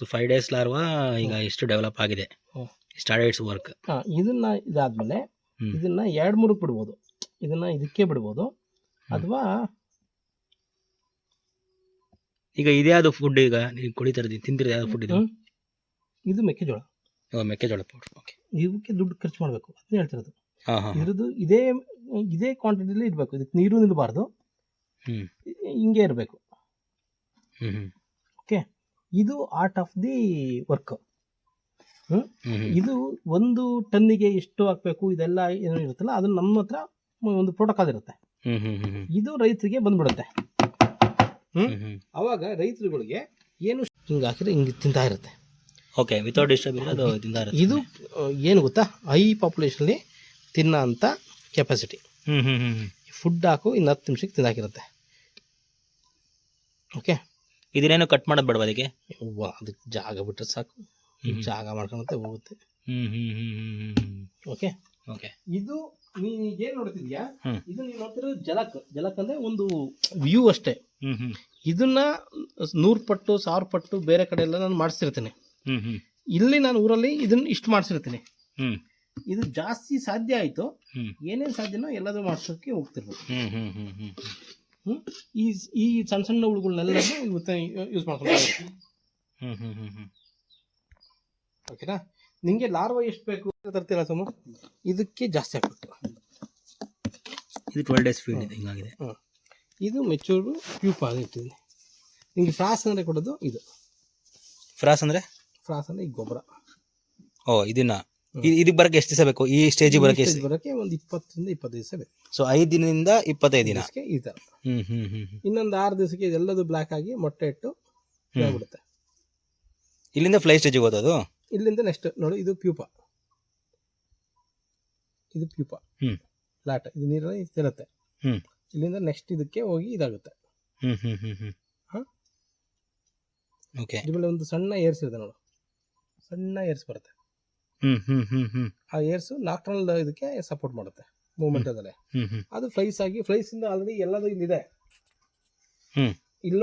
So 5 days larva ಈಗ ಎಷ್ಟು develop ಆಗಿದೆ, ಸ್ಟಾರ್ಟೆಡ್ ಇಟ್ಸ್ ವರ್ಕ್. ಇದನ್ನ ಇದಾದ್ಮೇಲೆ ಇದನ್ನ 2-3 ಬಿಡ್ಬೋದು, ಇದನ್ನ ಇದಕ್ಕೆ ಬಿಡ್ಬೋದು ಅಥವಾ ಈಗ ಇದ್ಯಾವುದು ಫುಡ್ ಈಗ ನೀವು ಕುಡಿತಿರೋದು ತಿಂತಿರೋದು ಯಾವ್ದು ಫುಡ್ ಇದು? ಇದು ಮೆಕ್ಕೆಜೋಳ. ಮೆಕ್ಕೆಜೋಳ ಪೌಡರ್. ಓಕೆ, ಇದಕ್ಕೆ ದುಡ್ಡು ಖರ್ಚು ಮಾಡಬೇಕು ಅದನ್ನ ಹೇಳ್ತಿರೋದು. ಹಾಂ ಹಾಂ ಇದ್ರದ್ದು ಇದೇ ಕ್ವಾಂಟಿಟಿಲಿ ಇರಬೇಕು, ಇದಕ್ಕೆ ನೀರು ನಿಲ್ಲಬಾರ್ದು, ಹಿಂಗೆ ಇರಬೇಕು. ಓಕೆ, ಇದು ಆರ್ಟ್ ಆಫ್ ದಿ ವರ್ಕ್. ಇದು 1 ಟನ್ನಿಗೆ ಎಷ್ಟು ಹಾಕ್ಬೇಕು ಇದೆಲ್ಲ ಏನೋ ಇರುತ್ತಲ್ಲ, ಅದು ನಮ್ಮ ಹತ್ರ ಒಂದು ಪ್ರೋಟೋಕಾಲ್ ಇರುತ್ತೆ. ಇದು ರೈತರಿಗೆ ಬಂದ್ಬಿಡುತ್ತೆ. ಅವಾಗ ರೈತರುಗಳಿಗೆ ಏನು ಹಿಂಗೆ ಹಾಕಿದ್ರೆ ಹಿಂಗೆ ತಿಂತಾ ಇರುತ್ತೆ. ಓಕೆ, ವಿತೌಟ್ ಡಿಸ್ಟರ್ಬ್ ಅದು ತಿಂತಾ ಇರುತ್ತೆ. ಇದು ಏನು ಗೊತ್ತಾ, ಹೈ ಪಾಪ್ಯುಲೇಷನ್ಲಿ ತಿನ್ನೋ ಅಂಥ ಕೆಪಾಸಿಟಿ. ಫುಡ್ ಹಾಕು ಇನ್ನು 10 ನಿಮಿಷಕ್ಕೆ ತಿಂದಾಕಿರುತ್ತೆ. ಓಕೆ, ಇದನ್ನೇನು ಕಟ್ ಮಾಡೋದು ಬೇಡವಾ ಅದಕ್ಕೆ? ಅದಕ್ಕೆ ಜಾಗ ಬಿಟ್ಟರೆ ಸಾಕು, ಜಾಗ ಮಾಡ್ಕೊಳತ್ತೆ ಹೋಗುತ್ತೆ. ಓಕೆ ಓಕೆ, ಇದು ನೀನು ಏನು ನೋಡ್ತಿದ್ಯಾ, ಇದು ನೀನು ನೋಡ್ತಿರೋ ಜಲಕ್ ಅಂದ್ರೆ ಒಂದು ವ್ಯೂ ಅಷ್ಟೇ. ಇದನ್ನ 100 ಪಟ್ಟು 1000 ಪಟ್ಟು ಬೇರೆ ಕಡೆ ಎಲ್ಲ ನಾನು ಮಾಡಿಸ್ತಿರ್ತೀನಿ. ಇಲ್ಲಿ ನಾನು ಊರಲ್ಲಿ ಇದನ್ನ ಇಷ್ಟು ಮಾಡಿಸಿರ್ತೀನಿ. ಇದು ಜಾಸ್ತಿ ಸಾಧ್ಯ ಆಯ್ತು, ಏನೇನು ಸಾಧ್ಯನೋ ಎಲ್ಲದೂ ಮಾಡ್ಸೋಕ್ಕೆ ಹೋಗ್ತಿರ್ಬೋದು. ಈ ಸಣ್ಣ ಸಣ್ಣ ಹುಳುಗಳನ್ನೆಲ್ಲ ಯೂಸ್ ಮಾಡ್ಕೊಂಡು. ಓಕೆನಾ, ನಿಂಗೆ ಲಾರ್ವಾ ಎಷ್ಟು ಬೇಕು ತರ್ತೀರ ಸುಮ್ಮ, ಇದಕ್ಕೆ ಜಾಸ್ತಿ ಹಾಕ್ಬೇಕು. ಇದು 12 days ಫೀಡ್ ಇದೆ, ಹಿಂಗಾಗಿದೆ. ಇದು ಮೆಚೂರ್ಡು ಪ್ಯೂಪಾ ಇಟ್ಟಿದ್ದೀನಿ. ನಿಂಗೆ ಫ್ರಾಸ್ ಅಂದರೆ ಕೊಡೋದು ಇದು. ಫ್ರಾಸ್ ಅಂದರೆ ಈ ಗೊಬ್ಬರ. ಇದನ್ನ ಇದಕ್ಕೆ ಬರೋಕ್ಕೆ ಎಷ್ಟು ದಿವಸ ಬೇಕು? ಈ ಸ್ಟೇಜಿಗೆ ಬರೋಕ್ಕೆ ಒಂದು 20 ರಿಂದ 25 ದಿವಸ ಬೇಕು. ಸೊ 5 ದಿನದಿಂದ 25 ದಿನ ಈ ಥರ. ಇನ್ನೊಂದು 6 ದಿವಸಕ್ಕೆ ಇದೆಲ್ಲದು ಬ್ಲ್ಯಾಕ್ ಆಗಿ ಮೊಟ್ಟೆ ಇಟ್ಟು ಬಿಡುತ್ತೆ. ಇಲ್ಲಿಂದ ಫ್ಲೈ ಸ್ಟೇಜಿಗೆ ಹೋಗೋದು. ಇಲ್ಲಿಂದ ನೆಕ್ಸ್ಟ್ ನೋಡು, ಇದು ಪ್ಯೂಪಾ. ಲಾಟ್, ಇದು ನೀರಲ್ಲಿ ತಿನ್ನುತ್ತೆ. ಇಲ್ಲಿಂದ ನೆಕ್ಸ್ಟ್ ಇದಕ್ಕೆ ಹೋಗಿ ಇದಾಗುತ್ತೆ. ಓಕೆ, ಇದ್ರಲ್ಲಿ ಒಂದು ಸಣ್ಣ ಏರ್ಸ್ ಇದೆ ನೋಡು, ಸಣ್ಣ ಏರ್ಸ್ ಬರುತ್ತೆ. ಆ ಏರ್ಸ್ ನಾಕ್ಟ್ರಲ್ ಇದಕ್ಕೆ ಸಪೋರ್ಟ್ ಮಾಡುತ್ತೆ ಮೂವ್ಮೆಂಟ್ ಅದಲ್ಲೇ. ಅದು ಫ್ಲೈಸ್ ಆಗಿ, ಫ್ಲೈಸ್ ಇಂದ ಆಲ್ರೆಡಿ ಎಲ್ಲದೂ ಇಲ್ಲಿದೆ. ಇಲ್ಲೋ